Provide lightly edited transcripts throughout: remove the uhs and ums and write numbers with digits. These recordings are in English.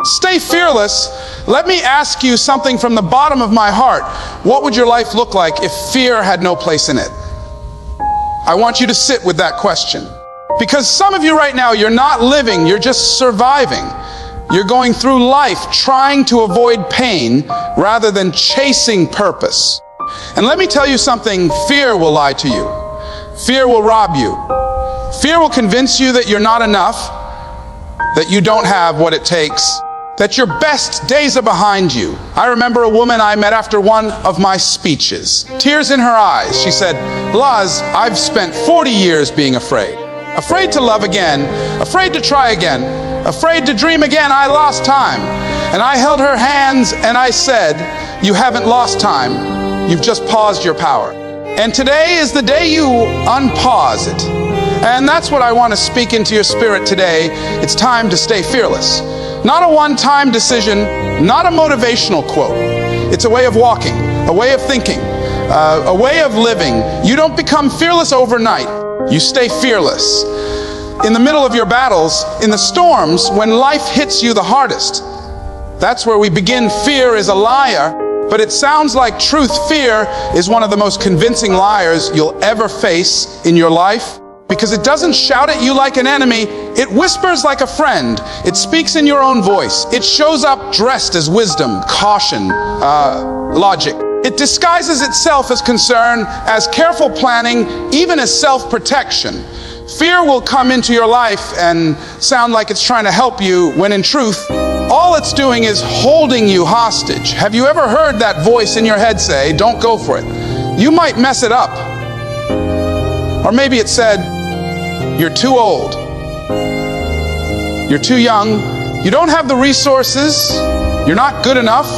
Stay fearless. Let me ask you something from the bottom of my heart. What would your life look like if fear had no place in it? I want you to sit with that question. Because some of you right now, you're not living, you're just surviving. You're going through life trying to avoid pain rather than chasing purpose. And let me tell you something, fear will lie to you. Fear will rob you. Fear will convince you that you're not enough, that you don't have what it takes, that your best days are behind you. I remember a woman I met after one of my speeches. Tears in her eyes. She said, Laz, I've spent 40 years being afraid. Afraid to love again, afraid to try again, afraid to dream again. I lost time. And I held her hands and I said, you haven't lost time. You've just paused your power. And today is the day you unpause it. And that's what I want to speak into your spirit today. It's time to stay fearless. Not a one-time decision, not a motivational quote. It's a way of walking, a way of thinking, a way of living. You don't become fearless overnight. You stay fearless. In the middle of your battles, in the storms, when life hits you the hardest, that's where we begin. Fear is a liar, but it sounds like truth. Fear is one of the most convincing liars you'll ever face in your life, because it doesn't shout at you like an enemy. It whispers like a friend. It speaks in your own voice. It shows up dressed as wisdom, caution, logic. It disguises itself as concern, as careful planning, even as self-protection. Fear will come into your life and sound like it's trying to help you, when in truth, all it's doing is holding you hostage. Have you ever heard that voice in your head say, don't go for it? You might mess it up. Or maybe it said, you're too old. You're too young. You don't have the resources. You're not good enough.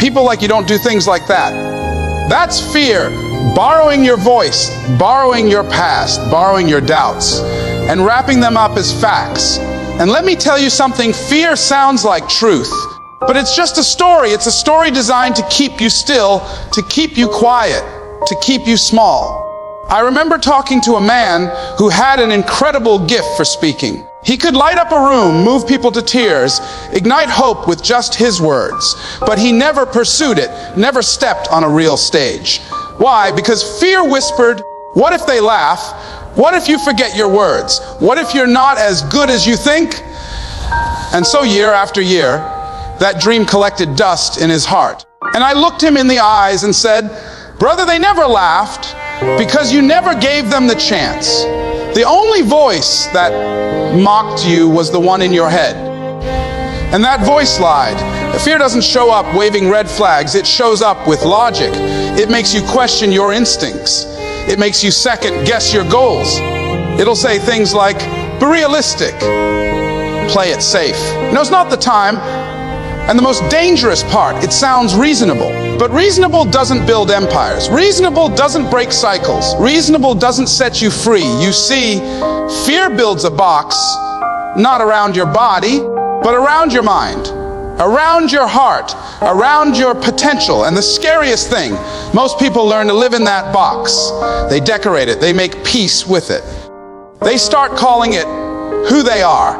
People like you don't do things like that. That's fear. Borrowing your voice, borrowing your past, borrowing your doubts, and wrapping them up as facts. And let me tell you something, fear sounds like truth, but it's just a story. It's a story designed to keep you still, to keep you quiet, to keep you small. I remember talking to a man who had an incredible gift for speaking. He could light up a room, move people to tears, ignite hope with just his words. But he never pursued it, never stepped on a real stage. Why? Because fear whispered, what if they laugh? What if you forget your words? What if you're not as good as you think? And so year after year, that dream collected dust in his heart. And I looked him in the eyes and said, brother, they never laughed because you never gave them the chance. The only voice that mocked you was the one in your head. And that voice lied. Fear doesn't show up waving red flags. It shows up with logic. It makes you question your instincts. It makes you second guess your goals. It'll say things like, be realistic, play it safe. No, it's not the time. And the most dangerous part, it sounds reasonable. But reasonable doesn't build empires. Reasonable doesn't break cycles. Reasonable doesn't set you free. You see, fear builds a box, not around your body, but around your mind, around your heart, around your potential. And the scariest thing, most people learn to live in that box. They decorate it. They make peace with it. They start calling it who they are.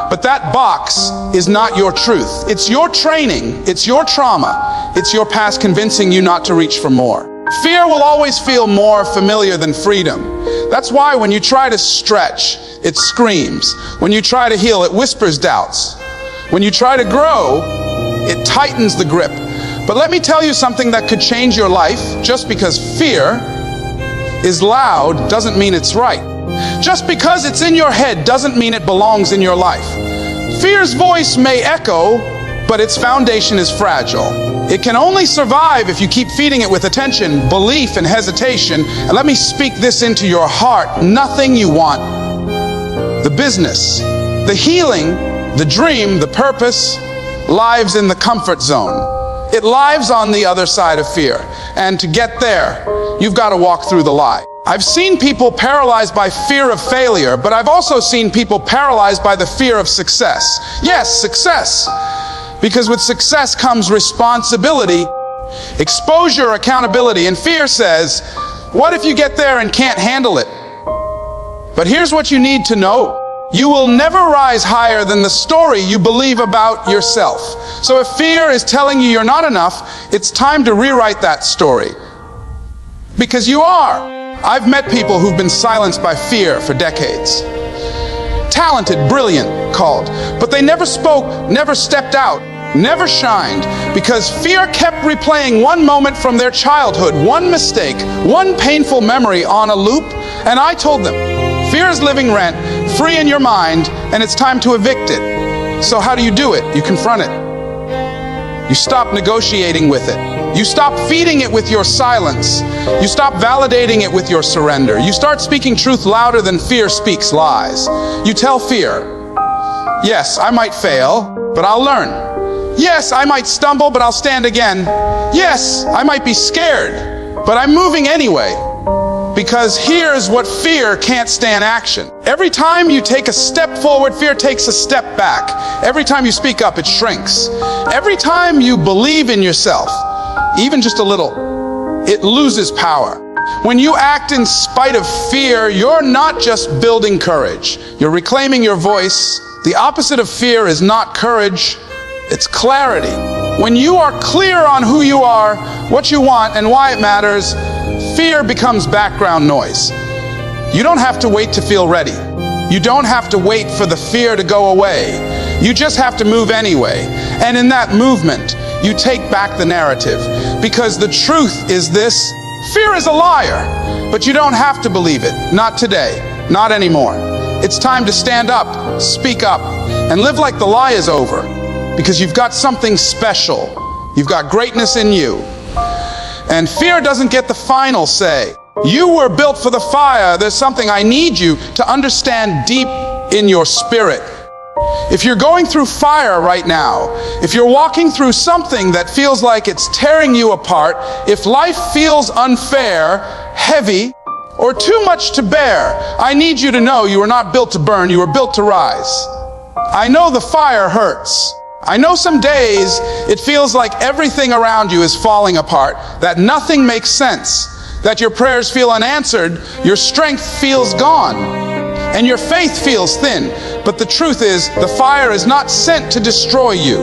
But that box is not your truth. It's your training. It's your trauma. It's your past convincing you not to reach for more. Fear will always feel more familiar than freedom. That's why when you try to stretch, it screams. When you try to heal, it whispers doubts. When you try to grow, it tightens the grip. But let me tell you something that could change your life. Just because fear is loud doesn't mean it's right. Just because it's in your head doesn't mean it belongs in your life. Fear's voice may echo, but its foundation is fragile. It can only survive if you keep feeding it with attention, belief, and hesitation. And let me speak this into your heart. Nothing you want, the business, the healing, the dream, the purpose, lives in the comfort zone. It lives on the other side of fear. And to get there, you've got to walk through the lie. I've seen people paralyzed by fear of failure, but I've also seen people paralyzed by the fear of success. Yes, success. Because with success comes responsibility, exposure, accountability, and fear says, what if you get there and can't handle it? But here's what you need to know. You will never rise higher than the story you believe about yourself. So if fear is telling you you're not enough, it's time to rewrite that story. Because you are. I've met people who've been silenced by fear for decades. Talented, brilliant, called. But they never spoke, never stepped out, never shined, because fear kept replaying one moment from their childhood, one mistake, one painful memory on a loop. And I told them, fear is living rent, free in your mind, and it's time to evict it. So how do you do it? You confront it. You stop negotiating with it. You stop feeding it with your silence. You stop validating it with your surrender. You start speaking truth louder than fear speaks lies. You tell fear, yes, I might fail, but I'll learn. Yes, I might stumble, but I'll stand again. Yes, I might be scared, but I'm moving anyway. Because here's what fear can't stand: action. Every time you take a step forward, fear takes a step back. Every time you speak up, it shrinks. Every time you believe in yourself, even just a little, it loses power. When you act in spite of fear, you're not just building courage. You're reclaiming your voice. The opposite of fear is not courage, it's clarity. When you are clear on who you are, what you want, and why it matters, fear becomes background noise. You don't have to wait to feel ready. You don't have to wait for the fear to go away. You just have to move anyway. And in that movement, you take back the narrative. Because the truth is this: fear is a liar, but you don't have to believe it. Not today, not anymore. It's time to stand up, speak up, and live like the lie is over. Because you've got something special. You've got greatness in you. And fear doesn't get the final say. You were built for the fire. There's something I need you to understand deep in your spirit. If you're going through fire right now, if you're walking through something that feels like it's tearing you apart, if life feels unfair, heavy, or too much to bear, I need you to know you were not built to burn, you were built to rise. I know the fire hurts. I know some days it feels like everything around you is falling apart, that nothing makes sense, that your prayers feel unanswered, your strength feels gone, and your faith feels thin. But the truth is, the fire is not sent to destroy you.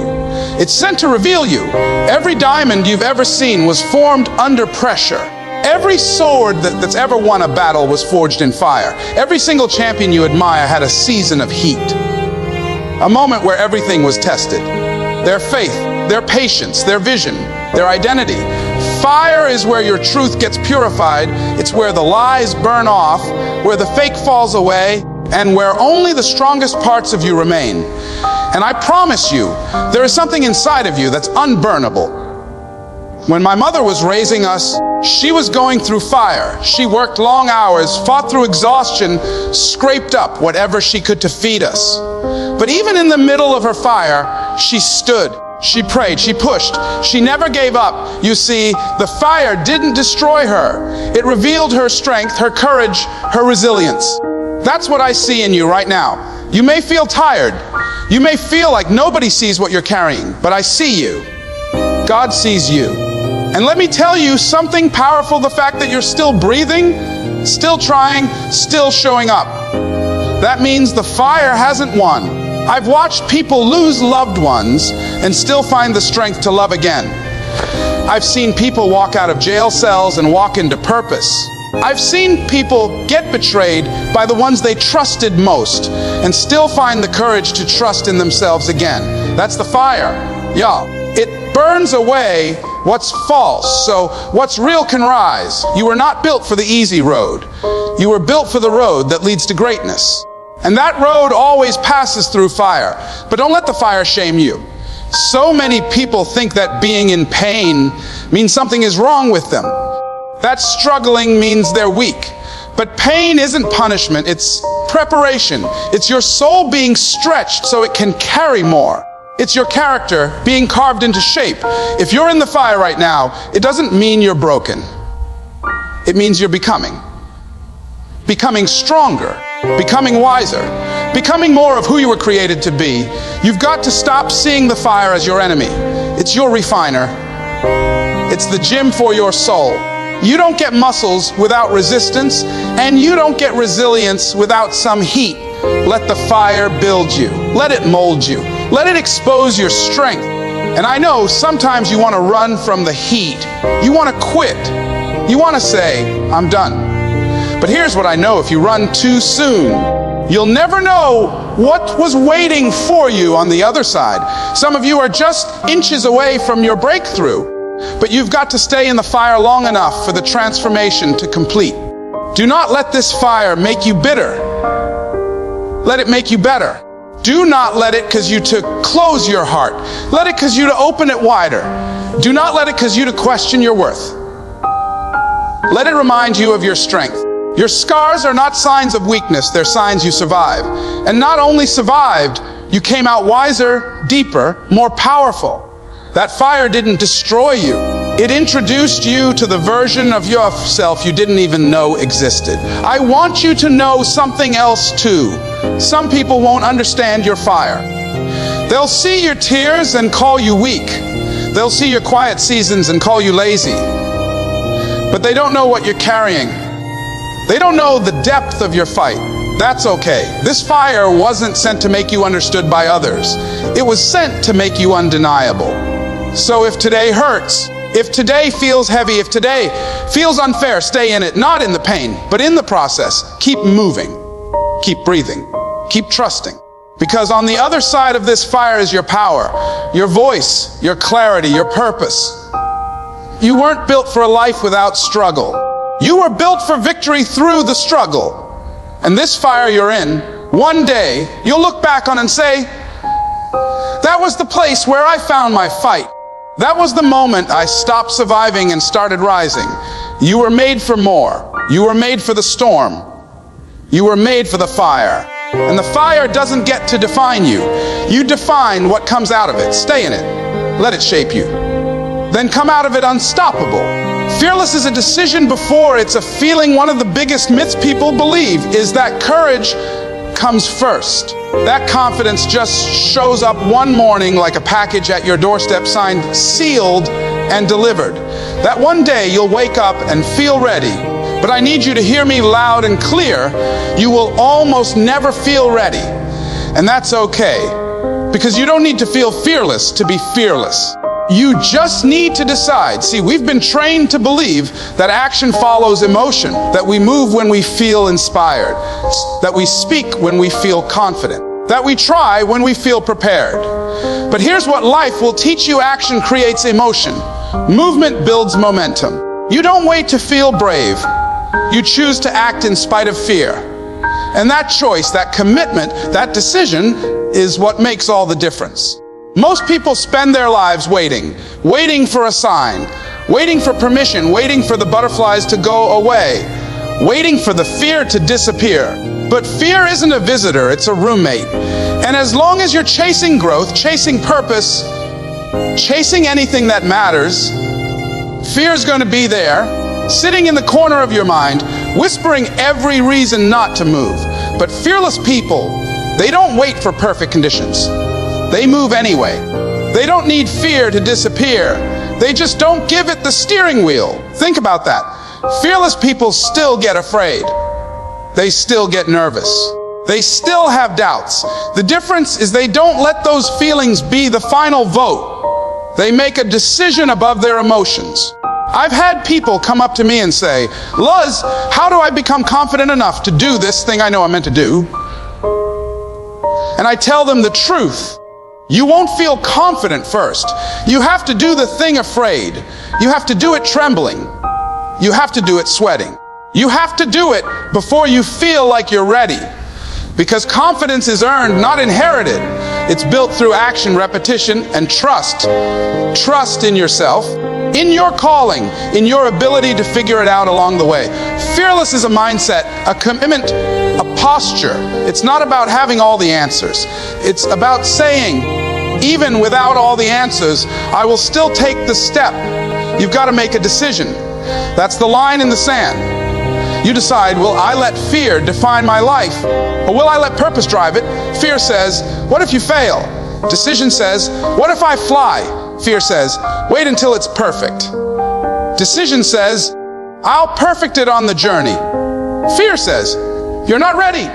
It's sent to reveal you. Every diamond you've ever seen was formed under pressure. Every sword that's ever won a battle was forged in fire. Every single champion you admire had a season of heat. A moment where everything was tested. Their faith, their patience, their vision, their identity. Fire is where your truth gets purified. It's where the lies burn off, where the fake falls away, and where only the strongest parts of you remain. And I promise you, there is something inside of you that's unburnable. When my mother was raising us, she was going through fire. She worked long hours, fought through exhaustion, scraped up whatever she could to feed us. But even in the middle of her fire, she stood, she prayed, she pushed, she never gave up. You see, the fire didn't destroy her. It revealed her strength, her courage, her resilience. That's what I see in you right now. You may feel tired. You may feel like nobody sees what you're carrying, but I see you. God sees you. And let me tell you something powerful: the fact that you're still breathing, still trying, still showing up. That means the fire hasn't won. I've watched people lose loved ones and still find the strength to love again. I've seen people walk out of jail cells and walk into purpose. I've seen people get betrayed by the ones they trusted most and still find the courage to trust in themselves again. That's the fire, y'all. It burns away what's false, so what's real can rise. You were not built for the easy road. You were built for the road that leads to greatness. And that road always passes through fire. But don't let the fire shame you. So many people think that being in pain means something is wrong with them. That struggling means they're weak. But pain isn't punishment, it's preparation. It's your soul being stretched so it can carry more. It's your character being carved into shape. If you're in the fire right now, it doesn't mean you're broken. It means you're becoming. Becoming stronger, becoming wiser, becoming more of who you were created to be. You've got to stop seeing the fire as your enemy. It's your refiner. It's the gym for your soul. You don't get muscles without resistance, and you don't get resilience without some heat. let the fire build you. Let it mold you. Let it expose your strength. And I know sometimes you want to run from the heat. You want to quit. You want to say, I'm done. But here's what I know: if you run too soon, you'll never know what was waiting for you on the other side. Some of you are just inches away from your breakthrough, but you've got to stay in the fire long enough for the transformation to complete. Do not let this fire make you bitter. Let it make you better. Do not let it cause you to close your heart. Let it cause you to open it wider. Do not let it cause you to question your worth. Let it remind you of your strength. Your scars are not signs of weakness, they're signs you survive. And not only survived, you came out wiser, deeper, more powerful. That fire didn't destroy you. It introduced you to the version of yourself you didn't even know existed. I want you to know something else too. Some people won't understand your fire. They'll see your tears and call you weak. They'll see your quiet seasons and call you lazy. But they don't know what you're carrying. They don't know the depth of your fight. That's okay. This fire wasn't sent to make you understood by others. It was sent to make you undeniable. So if today hurts, if today feels heavy, if today feels unfair, stay in it, not in the pain, but in the process. Keep moving, keep breathing, keep trusting. Because on the other side of this fire is your power, your voice, your clarity, your purpose. You weren't built for a life without struggle. You were built for victory through the struggle. And this fire you're in, one day you'll look back on and say, that was the place where I found my fight. That was the moment I stopped surviving and started rising. You were made for more. You were made for the storm. You were made for the fire. And the fire doesn't get to define you. You define what comes out of it. Stay in it. Let it shape you. Then come out of it unstoppable. Fearless is a decision before it's a feeling. One of the biggest myths people believe is that courage comes first. That confidence just shows up one morning like a package at your doorstep signed, sealed, and delivered. That one day you'll wake up and feel ready. But I need you to hear me loud and clear. You will almost never feel ready. And that's okay, because you don't need to feel fearless to be fearless. You just need to decide. See, we've been trained to believe that action follows emotion, that we move when we feel inspired, that we speak when we feel confident, that we try when we feel prepared. But here's what life will teach you: action creates emotion. Movement builds momentum. You don't wait to feel brave. You choose to act in spite of fear. And that choice, that commitment, that decision is what makes all the difference. Most people spend their lives waiting for a sign, waiting for permission, waiting for the butterflies to go away, waiting for the fear to disappear. But fear isn't a visitor, it's a roommate. And as long as you're chasing growth, chasing purpose, chasing anything that matters, fear's going to be there, sitting in the corner of your mind, whispering every reason not to move. But fearless people, they don't wait for perfect conditions. They move anyway. They don't need fear to disappear. They just don't give it the steering wheel. Think about that. Fearless people still get afraid. They still get nervous. They still have doubts. The difference is they don't let those feelings be the final vote. They make a decision above their emotions. I've had people come up to me and say, Luz, how do I become confident enough to do this thing I know I'm meant to do? And I tell them the truth. You won't feel confident first. You have to do the thing afraid. You have to do it trembling. You have to do it sweating. You have to do it before you feel like you're ready. Because confidence is earned, not inherited. It's built through action, repetition, and trust. Trust in yourself, in your calling, in your ability to figure it out along the way. Fearless is a mindset, a commitment, a posture. It's not about having all the answers. It's about saying, even without all the answers, I will still take the step. You've got to make a decision. That's the line in the sand. You decide, will I let fear define my life? Or will I let purpose drive it? Fear says, what if you fail? Decision says, what if I fly? Fear says, wait until it's perfect. Decision says, I'll perfect it on the journey. Fear says, you're not ready.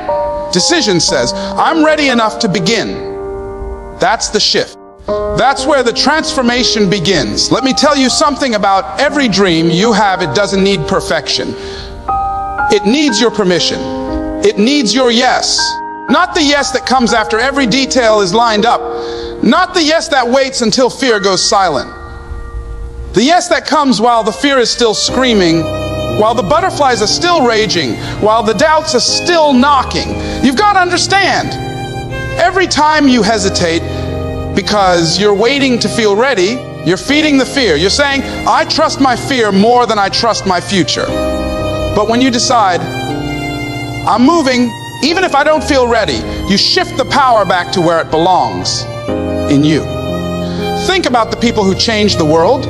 Decision says, I'm ready enough to begin. That's the shift. That's where the transformation begins. Let me tell you something about every dream you have. It doesn't need perfection. It needs your permission. It needs your yes. Not the yes that comes after every detail is lined up. Not the yes that waits until fear goes silent. The yes that comes while the fear is still screaming, while the butterflies are still raging, while the doubts are still knocking. You've got to understand, every time you hesitate because you're waiting to feel ready, you're feeding the fear. You're saying, I trust my fear more than I trust my future. But when you decide, I'm moving, even if I don't feel ready, you shift the power back to where it belongs, in you. Think about the people who changed the world.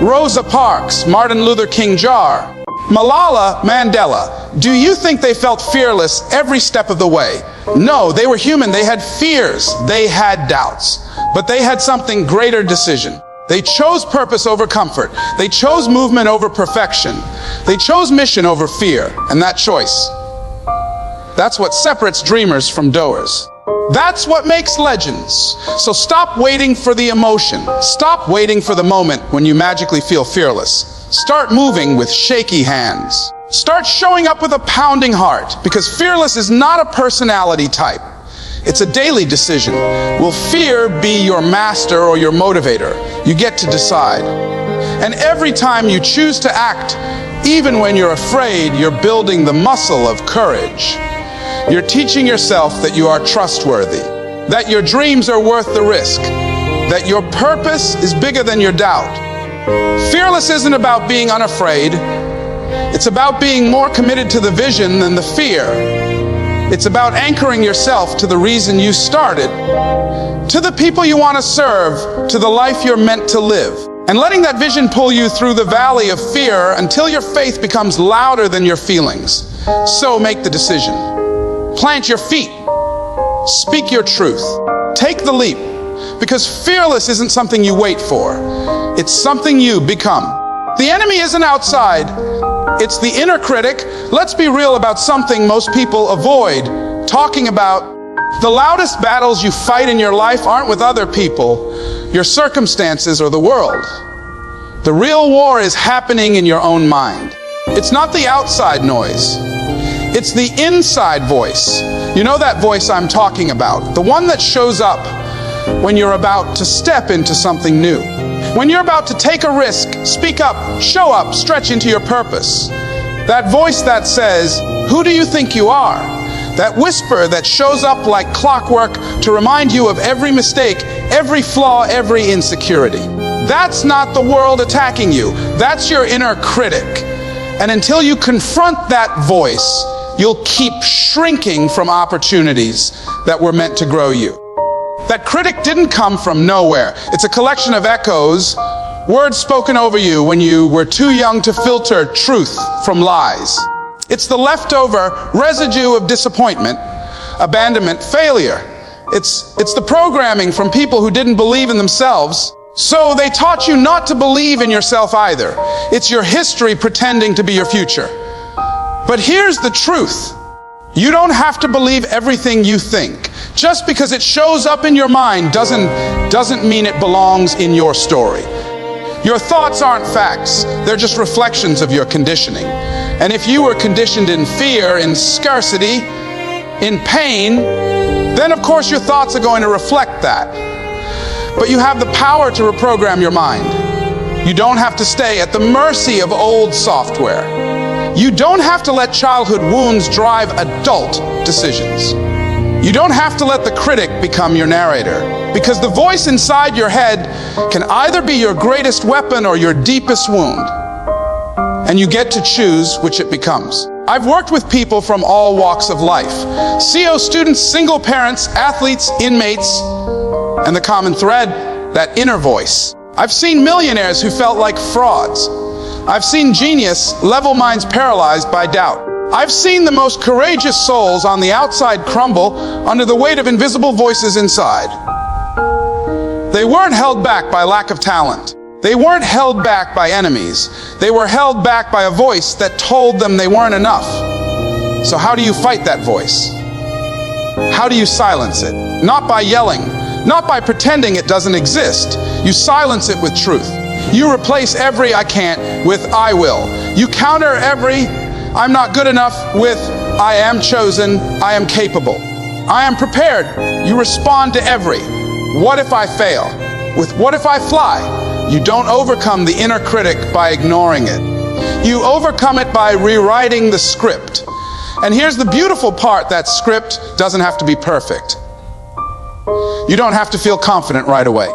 Rosa Parks, Martin Luther King Jr., Malala Mandela. Do you think they felt fearless every step of the way? No, they were human. They had fears. They had doubts. But they had something greater decision. They chose purpose over comfort. They chose movement over perfection. They chose mission over fear. And that choice, that's what separates dreamers from doers. That's what makes legends. So stop waiting for the emotion. Stop waiting for the moment when you magically feel fearless. Start moving with shaky hands. Start showing up with a pounding heart, because fearless is not a personality type. It's a daily decision. Will fear be your master or your motivator? You get to decide. And every time you choose to act, even when you're afraid, you're building the muscle of courage. You're teaching yourself that you are trustworthy, that your dreams are worth the risk, that your purpose is bigger than your doubt. Fearless isn't about being unafraid. It's about being more committed to the vision than the fear. It's about anchoring yourself to the reason you started, to the people you want to serve, to the life you're meant to live, and letting that vision pull you through the valley of fear until your faith becomes louder than your feelings. So make the decision. Plant your feet. Speak your truth. Take the leap, because fearless isn't something you wait for. It's something you become. The enemy isn't outside. It's the inner critic. Let's be real about something most people avoid talking about. The loudest battles you fight in your life aren't with other people, your circumstances, or the world. The real war is happening in your own mind. It's not the outside noise. It's the inside voice. You know that voice I'm talking about, the one that shows up when you're about to step into something new. When you're about to take a risk, speak up, show up, stretch into your purpose. That voice that says, who do you think you are? That whisper that shows up like clockwork to remind you of every mistake, every flaw, every insecurity. That's not the world attacking you. That's your inner critic. And until you confront that voice, you'll keep shrinking from opportunities that were meant to grow you. That critic didn't come from nowhere. It's a collection of echoes, words spoken over you when you were too young to filter truth from lies. It's the leftover residue of disappointment, abandonment, failure. It's the programming from people who didn't believe in themselves, so they taught you not to believe in yourself either. It's your history pretending to be your future. But here's the truth. You don't have to believe everything you think. Just because it shows up in your mind doesn't mean it belongs in your story. Your thoughts aren't facts. They're just reflections of your conditioning. And if you were conditioned in fear, in scarcity, in pain, then of course your thoughts are going to reflect that. But you have the power to reprogram your mind. You don't have to stay at the mercy of old software. You don't have to let childhood wounds drive adult decisions. You don't have to let the critic become your narrator, because the voice inside your head can either be your greatest weapon or your deepest wound. And you get to choose which it becomes. I've worked with people from all walks of life. CO students, single parents, athletes, inmates, and the common thread, that inner voice. I've seen millionaires who felt like frauds. I've seen genius level minds paralyzed by doubt. I've seen the most courageous souls on the outside crumble under the weight of invisible voices inside. They weren't held back by lack of talent. They weren't held back by enemies. They were held back by a voice that told them they weren't enough. So how do you fight that voice? How do you silence it? Not by yelling, not by pretending it doesn't exist. You silence it with truth. You replace every "I can't" with "I will." You counter every "I'm not good enough" with "I am chosen, I am capable, I am prepared." You respond to every "what if I fail" with "what if I fly?" You don't overcome the inner critic by ignoring it. You overcome it by rewriting the script. And here's the beautiful part: that script doesn't have to be perfect. You don't have to feel confident right away.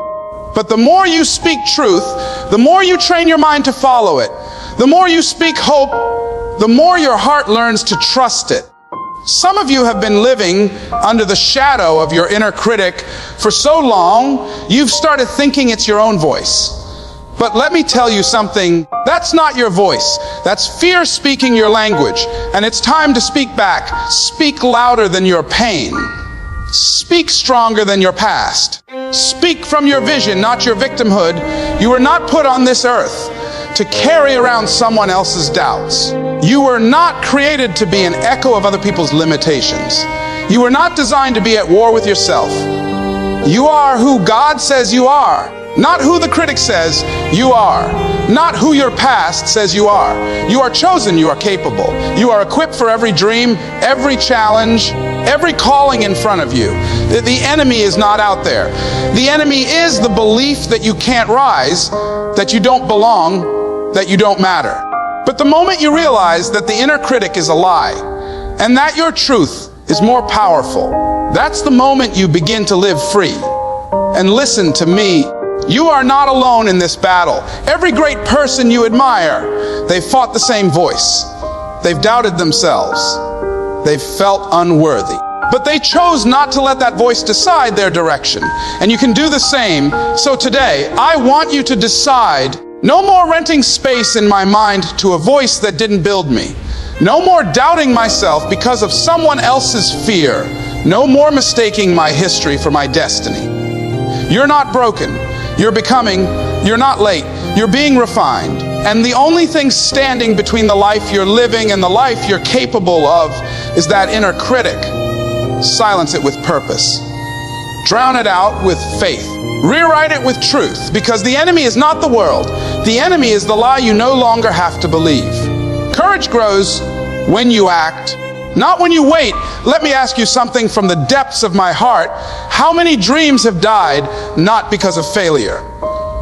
But the more you speak truth, the more you train your mind to follow it. The more you speak hope, the more your heart learns to trust it. Some of you have been living under the shadow of your inner critic for so long, you've started thinking it's your own voice. But let me tell you something, that's not your voice. That's fear speaking your language. And it's time to speak back. Speak louder than your pain. Speak stronger than your past. Speak from your vision, not your victimhood. You were not put on this earth to carry around someone else's doubts. You were not created to be an echo of other people's limitations. You were not designed to be at war with yourself. You are who God says you are. Not who the critic says you are. Not who your past says you are. You are chosen, you are capable. You are equipped for every dream, every challenge, every calling in front of you. The enemy is not out there. The enemy is the belief that you can't rise, that you don't belong, that you don't matter. But the moment you realize that the inner critic is a lie, and that your truth is more powerful, that's the moment you begin to live free. And listen to me. You are not alone in this battle. Every great person you admire, they've fought the same voice. They've doubted themselves. They've felt unworthy. But they chose not to let that voice decide their direction. And you can do the same. So today, I want you to decide, no more renting space in my mind to a voice that didn't build me. No more doubting myself because of someone else's fear. No more mistaking my history for my destiny. You're not broken. You're becoming. You're not late. You're being refined. And the only thing standing between the life you're living and the life you're capable of is that inner critic. Silence it with purpose. Drown it out with faith. Rewrite it with truth, because the enemy is not the world. The enemy is the lie you no longer have to believe. Courage grows when you act, not when you wait. Let me ask you something from the depths of my heart. How many dreams have died not because of failure,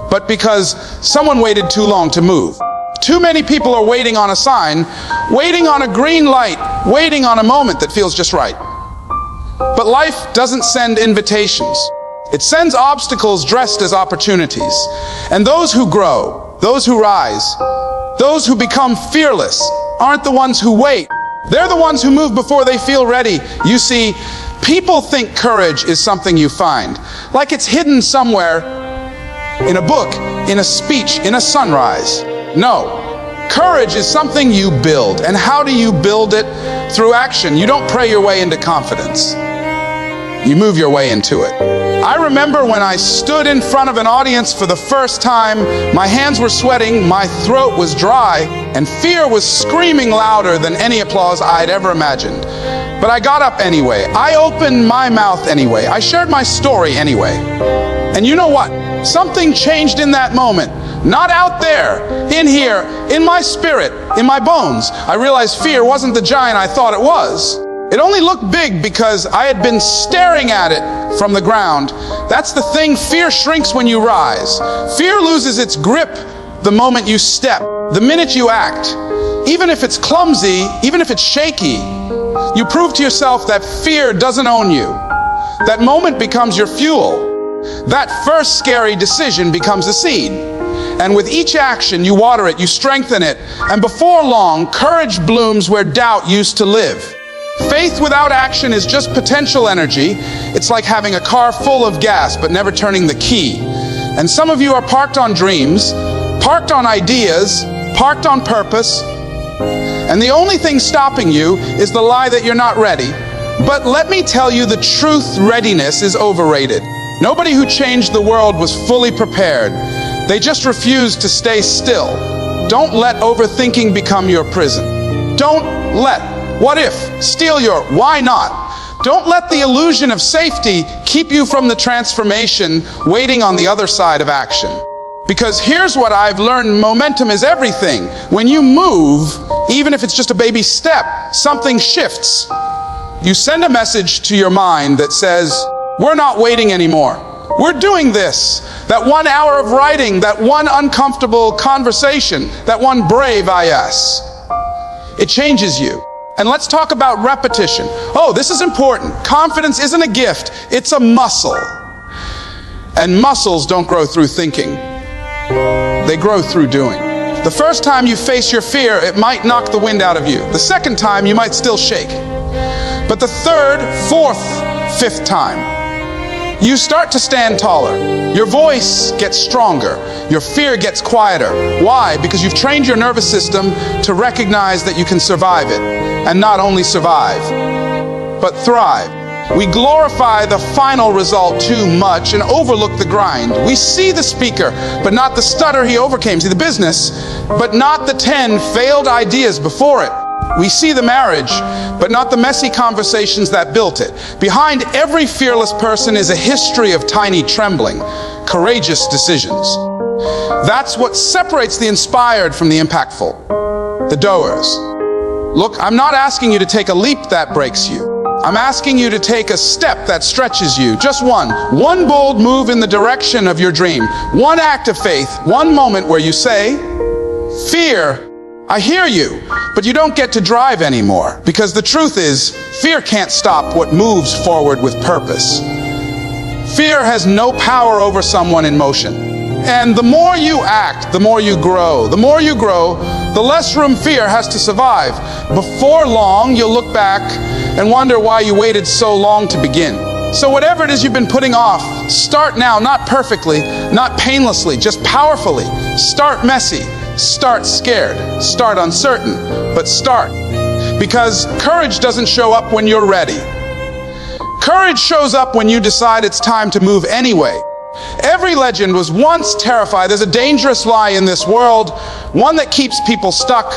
but because someone waited too long to move? Too many people are waiting on a sign, waiting on a green light, waiting on a moment that feels just right. But life doesn't send invitations. It sends obstacles dressed as opportunities. And those who grow, those who rise, those who become fearless aren't the ones who wait. They're the ones who move before they feel ready. You see, people think courage is something you find, like it's hidden somewhere in a book, in a speech, in a sunrise. No, courage is something you build. And how do you build it? Through action. You don't pray your way into confidence. You move your way into it. I remember when I stood in front of an audience for the first time, my hands were sweating, my throat was dry, and fear was screaming louder than any applause I'd ever imagined. But I got up anyway. I opened my mouth anyway. I shared my story anyway. And you know what? Something changed in that moment. Not out there, in here, in my spirit, in my bones. I realized fear wasn't the giant I thought it was. It only looked big because I had been staring at it from the ground. That's the thing, fear shrinks when you rise. Fear loses its grip the moment you step, the minute you act. Even if it's clumsy, even if it's shaky, you prove to yourself that fear doesn't own you. That moment becomes your fuel. That first scary decision becomes a seed. And with each action, you water it, you strengthen it, and before long, courage blooms where doubt used to live. Faith without action is just potential energy. It's like having a car full of gas but never turning the key. And some of you are parked on dreams, parked on ideas, parked on purpose, and the only thing stopping you is the lie that you're not ready. But let me tell you the truth, readiness is overrated. Nobody who changed the world was fully prepared. They just refused to stay still. Don't let overthinking become your prison. Don't let what if steal your why not. Don't let the illusion of safety keep you from the transformation waiting on the other side of action. Because here's what I've learned: momentum is everything. When you move, even if it's just a baby step, something shifts. You send a message to your mind that says, we're not waiting anymore. We're doing this. That 1 hour of writing, that one uncomfortable conversation, that one brave yes. It changes you. And let's talk about repetition. Oh, this is important. Confidence isn't a gift, it's a muscle. And muscles don't grow through thinking. They grow through doing. The first time you face your fear, it might knock the wind out of you. The second time, you might still shake. But the third, fourth, fifth time, you start to stand taller. Your voice gets stronger. Your fear gets quieter. Why? Because you've trained your nervous system to recognize that you can survive it. And not only survive, but thrive. We glorify the final result too much and overlook the grind. We see the speaker, but not the stutter he overcame. See the business, but not the 10 failed ideas before it. We see the marriage, but not the messy conversations that built it. Behind every fearless person is a history of tiny trembling, courageous decisions. That's what separates the inspired from the impactful, the doers. Look, I'm not asking you to take a leap that breaks you. I'm asking you to take a step that stretches you. Just one bold move in the direction of your dream. One act of faith, one moment where you say, fear, I hear you, but you don't get to drive anymore. Because the truth is, fear can't stop what moves forward with purpose. Fear has no power over someone in motion. And the more you act, the more you grow. The more you grow, the less room fear has to survive. Before long, you'll look back and wonder why you waited so long to begin. So whatever it is you've been putting off, start now, not perfectly, not painlessly, just powerfully. Start messy, start scared, start uncertain, but start. Because courage doesn't show up when you're ready. Courage shows up when you decide it's time to move anyway. Every legend was once terrified. There's a dangerous lie in this world, one that keeps people stuck,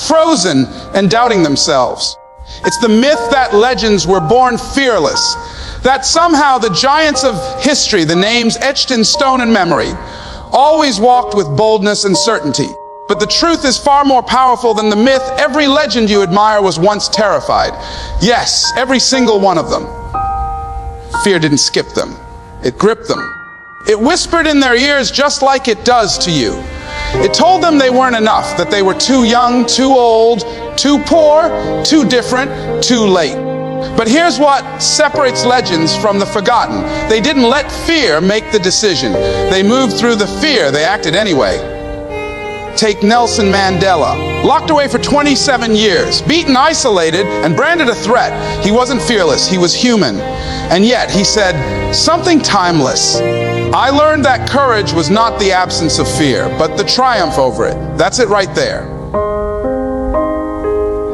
frozen, and doubting themselves. It's the myth that legends were born fearless, that somehow the giants of history, the names etched in stone and memory, always walked with boldness and certainty. But the truth is far more powerful than the myth. Every legend you admire was once terrified. Yes, every single one of them. Fear didn't skip them. It gripped them. It whispered in their ears just like it does to you. It told them they weren't enough, that they were too young, too old, too poor, too different, too late. But here's what separates legends from the forgotten. They didn't let fear make the decision. They moved through the fear. They acted anyway. Take Nelson Mandela. Locked away for 27 years, beaten, isolated, and branded a threat. He wasn't fearless. He was human. And yet he said something timeless. I learned that courage was not the absence of fear, but the triumph over it. That's it right there.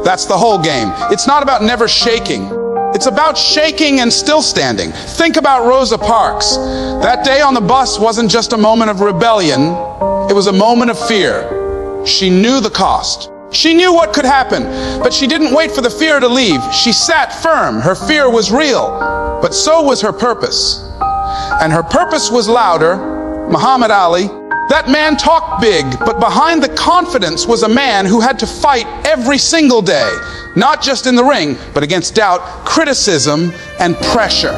That's the whole game. It's not about never shaking. It's about shaking and still standing. Think about Rosa Parks. That day on the bus wasn't just a moment of rebellion. It was a moment of fear. She knew the cost. She knew what could happen, but she didn't wait for the fear to leave. She sat firm. Her fear was real, but so was her purpose. And her purpose was louder. Muhammad Ali. That man talked big, but behind the confidence was a man who had to fight every single day, not just in the ring, but against doubt, criticism, and pressure.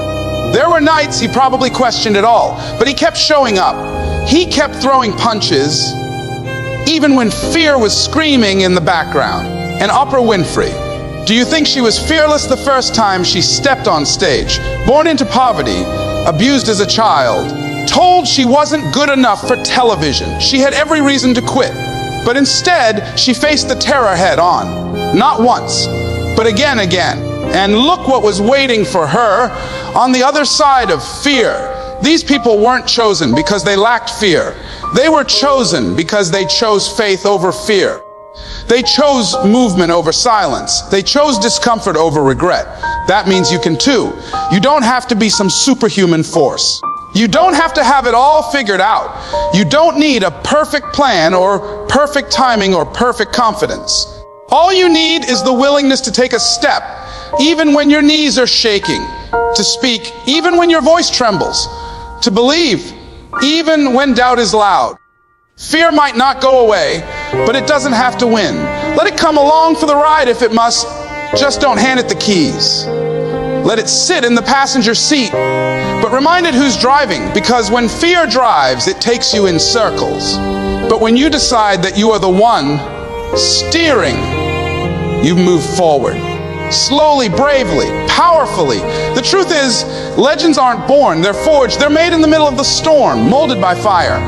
There were nights he probably questioned it all, but he kept showing up. He kept throwing punches, even when fear was screaming in the background. And Oprah Winfrey, do you think she was fearless the first time she stepped on stage? Born into poverty, abused as a child, told she wasn't good enough for television. She had every reason to quit. But instead, she faced the terror head on. Not once, but again. And look what was waiting for her on the other side of fear. These people weren't chosen because they lacked fear. They were chosen because they chose faith over fear. They chose movement over silence. They chose discomfort over regret. That means you can too. You don't have to be some superhuman force. You don't have to have it all figured out. You don't need a perfect plan or perfect timing or perfect confidence. All you need is the willingness to take a step, even when your knees are shaking, to speak even when your voice trembles, to believe even when doubt is loud. Fear might not go away, but it doesn't have to win. Let it come along for the ride if it must. Just don't hand it the keys. Let it sit in the passenger seat, but remind it who's driving, because when fear drives, it takes you in circles. But when you decide that you are the one steering, you move forward. Slowly, bravely, powerfully. The truth is, legends aren't born, they're forged. They're made in the middle of the storm, molded by fire,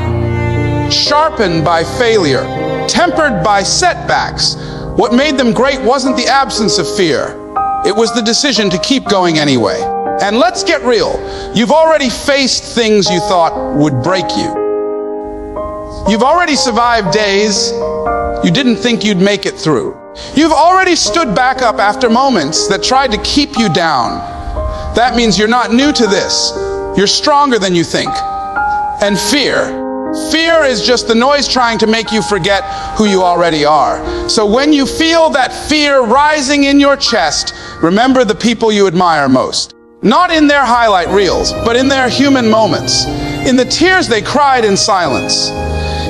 sharpened by failure, tempered by setbacks. What made them great wasn't the absence of fear. It was the decision to keep going anyway. And let's get real. You've already faced things you thought would break you. You've already survived days you didn't think you'd make it through. You've already stood back up after moments that tried to keep you down. That means you're not new to this. You're stronger than you think. And fear is just the noise trying to make you forget who you already are. So when you feel that fear rising in your chest, remember the people you admire most. Not in their highlight reels, but in their human moments. In the tears they cried in silence.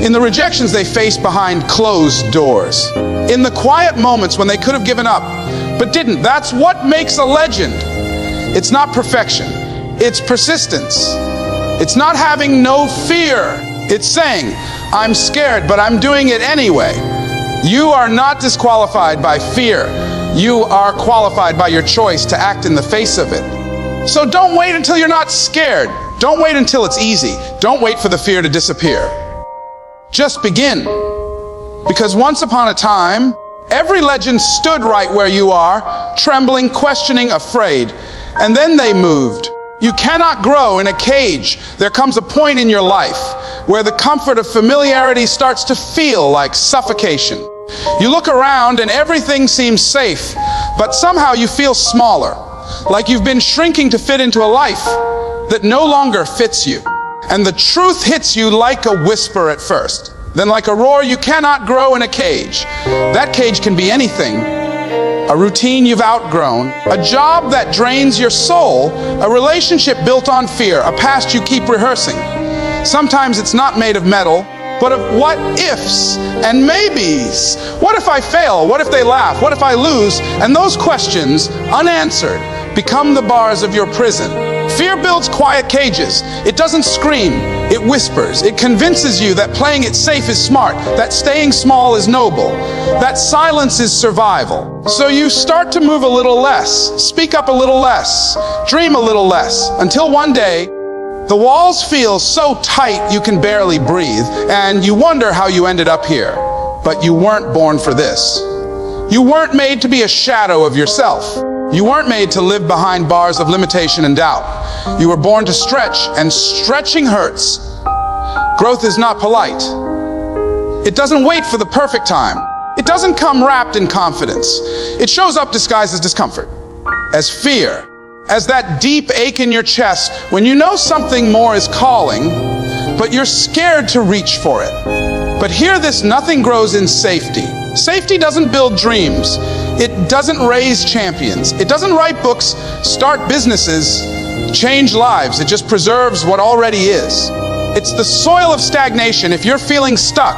In the rejections they faced behind closed doors. In the quiet moments when they could have given up, but didn't. That's what makes a legend. It's not perfection. It's persistence. It's not having no fear. It's saying, I'm scared, but I'm doing it anyway. You are not disqualified by fear. You are qualified by your choice to act in the face of it. So don't wait until you're not scared. Don't wait until it's easy. Don't wait for the fear to disappear. Just begin. Because once upon a time, every legend stood right where you are, trembling, questioning, afraid. And then they moved. You cannot grow in a cage. There comes a point in your life where the comfort of familiarity starts to feel like suffocation. You look around and everything seems safe, but somehow you feel smaller, like you've been shrinking to fit into a life that no longer fits you. And the truth hits you like a whisper at first, then like a roar. You cannot grow in a cage. That cage can be anything. A routine you've outgrown, a job that drains your soul, a relationship built on fear, a past you keep rehearsing. Sometimes it's not made of metal, but of what ifs and maybes. What if I fail? What if they laugh? What if I lose? And those questions, unanswered, become the bars of your prison. Fear builds quiet cages. It doesn't scream, it whispers. It convinces you that playing it safe is smart, that staying small is noble, that silence is survival. So you start to move a little less, speak up a little less, dream a little less, until one day, the walls feel so tight you can barely breathe, and you wonder how you ended up here. But you weren't born for this. You weren't made to be a shadow of yourself. You weren't made to live behind bars of limitation and doubt. You were born to stretch, and stretching hurts. Growth is not polite. It doesn't wait for the perfect time. It doesn't come wrapped in confidence. It shows up disguised as discomfort, as fear, as that deep ache in your chest when you know something more is calling, but you're scared to reach for it. But hear this, nothing grows in safety. Safety doesn't build dreams. It doesn't raise champions. It doesn't write books, start businesses, change lives. It just preserves what already is. It's the soil of stagnation. If you're feeling stuck,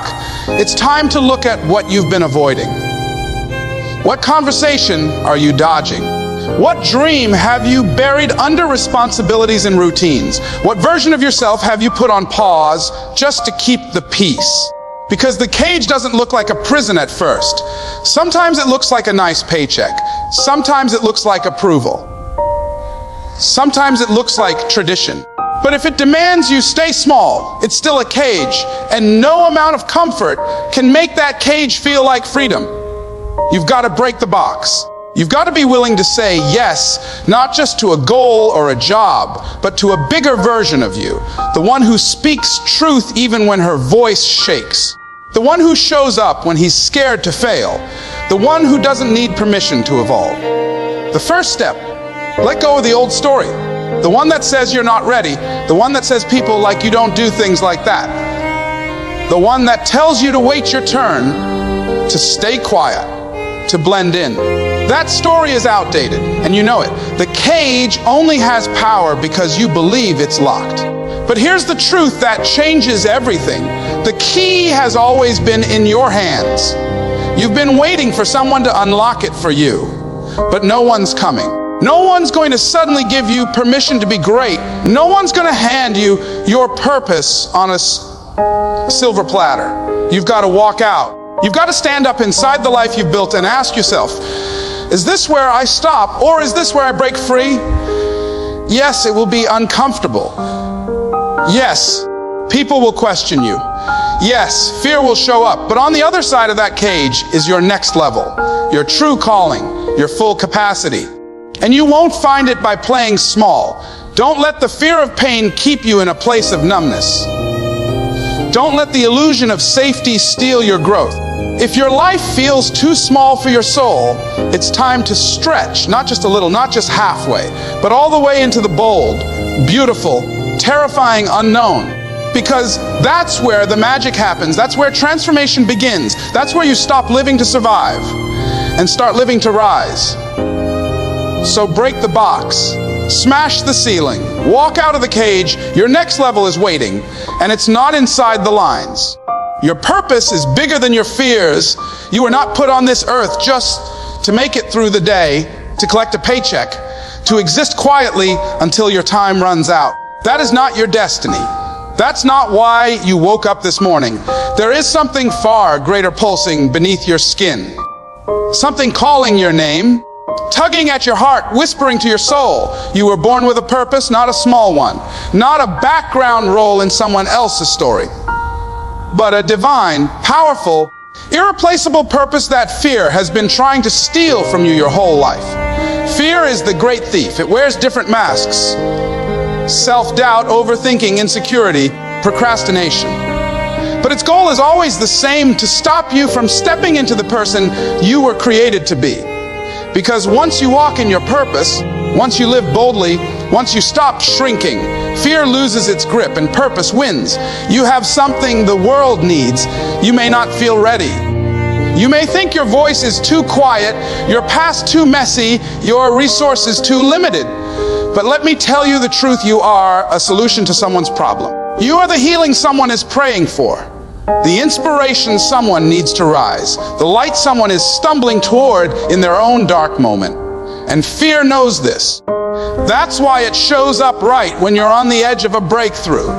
it's time to look at what you've been avoiding. What conversation are you dodging? What dream have you buried under responsibilities and routines? What version of yourself have you put on pause just to keep the peace? Because the cage doesn't look like a prison at first. Sometimes it looks like a nice paycheck. Sometimes it looks like approval. Sometimes it looks like tradition. But if it demands you stay small, it's still a cage, and no amount of comfort can make that cage feel like freedom. You've got to break the box. You've got to be willing to say yes, not just to a goal or a job, but to a bigger version of you. The one who speaks truth even when her voice shakes. The one who shows up when he's scared to fail. The one who doesn't need permission to evolve. The first step, let go of the old story. The one that says you're not ready. The one that says people like you don't do things like that. The one that tells you to wait your turn, to stay quiet, to blend in. That story is outdated, and you know it. The cage only has power because you believe it's locked. But here's the truth that changes everything. The key has always been in your hands. You've been waiting for someone to unlock it for you, but no one's coming. No one's going to suddenly give you permission to be great. No one's going to hand you your purpose on a silver platter. You've got to walk out. You've got to stand up inside the life you've built and ask yourself, is this where I stop, or is this where I break free? Yes, it will be uncomfortable. Yes, people will question you. Yes, fear will show up. But on the other side of that cage is your next level, your true calling, your full capacity. And you won't find it by playing small. Don't let the fear of pain keep you in a place of numbness. Don't let the illusion of safety steal your growth. If your life feels too small for your soul, it's time to stretch, not just a little, not just halfway, but all the way into the bold, beautiful, terrifying unknown. Because that's where the magic happens. That's where transformation begins. That's where you stop living to survive and start living to rise. So break the box, smash the ceiling, walk out of the cage. Your next level is waiting, and it's not inside the lines. Your purpose is bigger than your fears. You were not put on this earth just to make it through the day, to collect a paycheck, to exist quietly until your time runs out. That is not your destiny. That's not why you woke up this morning. There is something far greater pulsing beneath your skin. Something calling your name, tugging at your heart, whispering to your soul. You were born with a purpose, not a small one. Not a background role in someone else's story, but a divine, powerful, irreplaceable purpose that fear has been trying to steal from you your whole life. Fear is the great thief. It wears different masks. Self-doubt, overthinking, insecurity, procrastination. But its goal is always the same: to stop you from stepping into the person you were created to be. Because once you walk in your purpose, once you live boldly, once you stop shrinking, fear loses its grip and purpose wins. You have something the world needs. You may not feel ready. You may think your voice is too quiet, your past too messy, your resources too limited. But let me tell you the truth, you are a solution to someone's problem. You are the healing someone is praying for, the inspiration someone needs to rise, the light someone is stumbling toward in their own dark moment. And fear knows this. That's why it shows up right when you're on the edge of a breakthrough.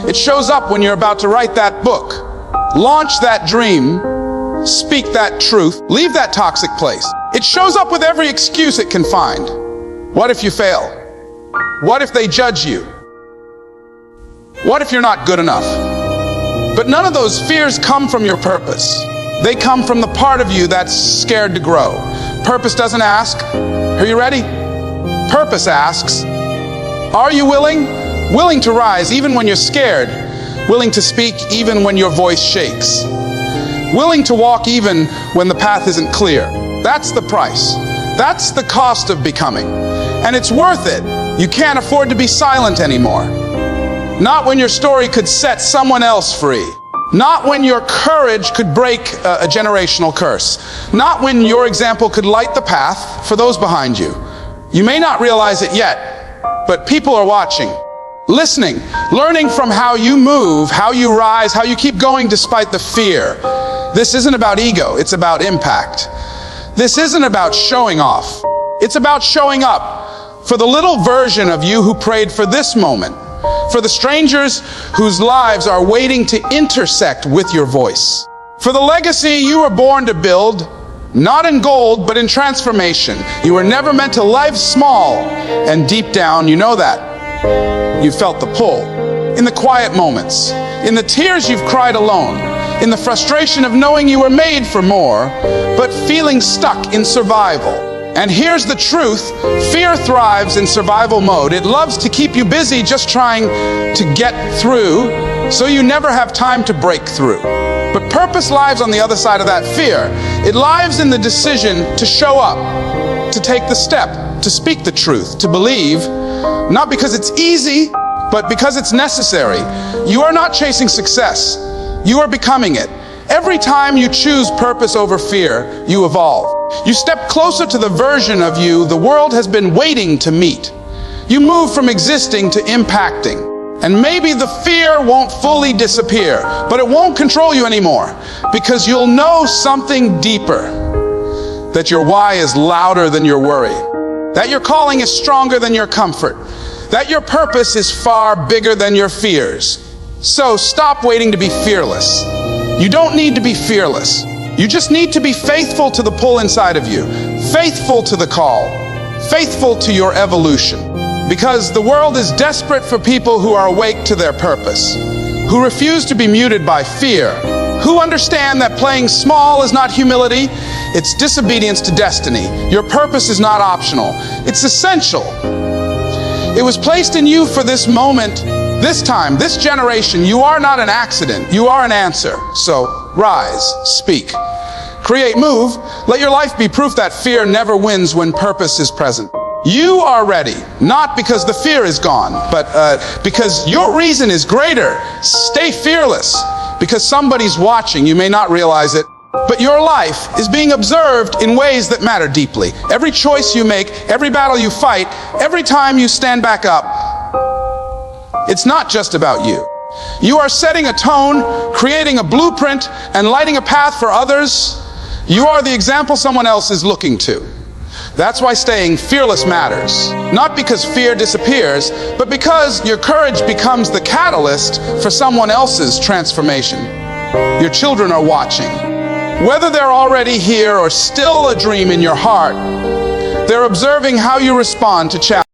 It shows up when you're about to write that book, launch that dream, speak that truth, leave that toxic place. It shows up with every excuse it can find. What if you fail? What if they judge you? What if you're not good enough? But none of those fears come from your purpose. They come from the part of you that's scared to grow. Purpose doesn't ask, are you ready? Purpose asks, are you willing? Willing to rise even when you're scared. Willing to speak even when your voice shakes. Willing to walk even when the path isn't clear. That's the price. That's the cost of becoming. And it's worth it. You can't afford to be silent anymore. Not when your story could set someone else free. Not when your courage could break a generational curse. Not when your example could light the path for those behind you. You may not realize it yet, but people are watching, listening, learning from how you move, how you rise, how you keep going despite the fear. This isn't about ego, it's about impact. This isn't about showing off. It's about showing up for the little version of you who prayed for this moment, for the strangers whose lives are waiting to intersect with your voice, for the legacy you were born to build, not in gold, but in transformation. You were never meant to live small, and deep down, you know that. You felt the pull. In the quiet moments, in the tears you've cried alone, in the frustration of knowing you were made for more, but feeling stuck in survival. And here's the truth, fear thrives in survival mode. It loves to keep you busy just trying to get through, so you never have time to break through. But purpose lives on the other side of that fear. It lives in the decision to show up, to take the step, to speak the truth, to believe, not because it's easy, but because it's necessary. You are not chasing success, you are becoming it. Every time you choose purpose over fear, you evolve. You step closer to the version of you the world has been waiting to meet. You move from existing to impacting. And maybe the fear won't fully disappear, but it won't control you anymore, because you'll know something deeper. That your why is louder than your worry. That your calling is stronger than your comfort. That your purpose is far bigger than your fears. So stop waiting to be fearless. You don't need to be fearless. You just need to be faithful to the pull inside of you. Faithful to the call. Faithful to your evolution. Because the world is desperate for people who are awake to their purpose, who refuse to be muted by fear, who understand that playing small is not humility, it's disobedience to destiny. Your purpose is not optional, it's essential. It was placed in you for this moment, this time, this generation. You are not an accident, you are an answer. So rise, speak, create, move. Let your life be proof that fear never wins when purpose is present. You are ready, not because the fear is gone, but because your reason is greater. Stay fearless, because somebody's watching. You may not realize it, but your life is being observed in ways that matter deeply. Every choice you make, every battle you fight, every time you stand back up, it's not just about you. You are setting a tone, creating a blueprint, and lighting a path for others. You are the example someone else is looking to. That's why staying fearless matters. Not because fear disappears, but because your courage becomes the catalyst for someone else's transformation. Your children are watching. Whether they're already here or still a dream in your heart, they're observing how you respond to challenges.